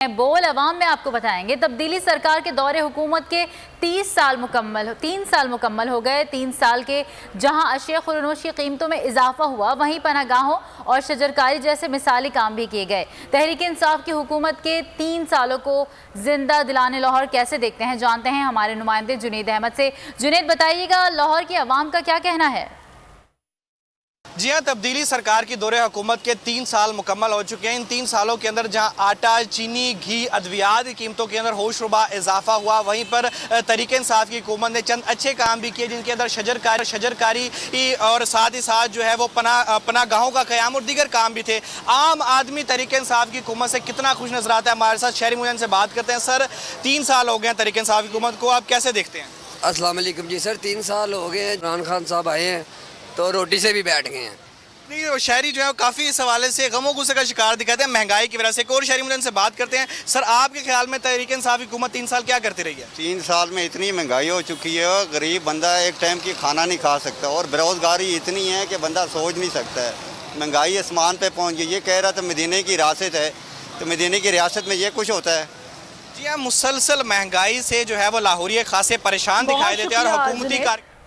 बोल अवाम में आपको बताएंगे। तब्दीली सरकार के दौरे हुकूमत के 3 साल मुकम्मल हो गए। 3 साल के जहां अशिया खुरनोश की कीमतों में इजाफा हुआ, वहीं पनागाहों और शजरकारी जैसे मिसाली काम भी किए गए। तहरीक इंसाफ की हुकूमत के 3 सालों को जिंदा दिलाने लाहौर कैसे देखते हैं, जानते हैं हमारे नुमाइंदे जुनैद अहमद से। जुनैद, बताइएगा लाहौर की आवाम का क्या कहना है? जी हाँ, तब्दीली सरकार की दौरे हुकूमत के 3 साल मुकम्मल हो चुके हैं। इन 3 सालों के अंदर जहाँ आटा, चीनी, घी, अद्वियात की कीमतों के अंदर होशरुबा इजाफा हुआ, वहीं पर तहरीक इंसाफ की हुकूमत ने चंद अच्छे काम भी किए, जिनके अंदर शजरकारी और साथ ही साथ जो है वो पनागाहों का क़याम और दीगर काम भी थे। आम आदमी तहरीक इंसाफ की हुकूमत से कितना खुश नजर आता है, हमारे साथ शहरी मुजन से बात करते हैं। सर, 3 साल हो गए हैं तहरीक इंसाफ की हुकूमत को, आप कैसे देखते हैं? अस्सलाम वालेकुम जी। सर, 3 साल हो गए इमरान खान साहब आए हैं तो रोटी से भी बैठ गए हैं। नहीं, शहरी जो है काफ़ी इस हवाले से गमो गुस्से का शिकार दिखाते हैं महंगाई की वजह से। एक और शहरी मुजन से बात करते हैं। सर, आपके ख्याल में तहरीक इंसाफ की हुकूमत 3 साल क्या करती रही है? 3 साल में इतनी महंगाई हो चुकी है, गरीब बंदा एक टाइम की खाना नहीं खा सकता, और बेरोज़गारी इतनी है कि बंदा सोच नहीं सकता है। महंगाई आसमान पे पहुंच गई। ये कह रहा था मदीने की रियासत है, तो मदीने की रियासत में ये कुछ होता है? जी हाँ, मुसलसल महंगाई से जो है वो लाहौरी खासे परेशान दिखाई देते हैं और हुकूमती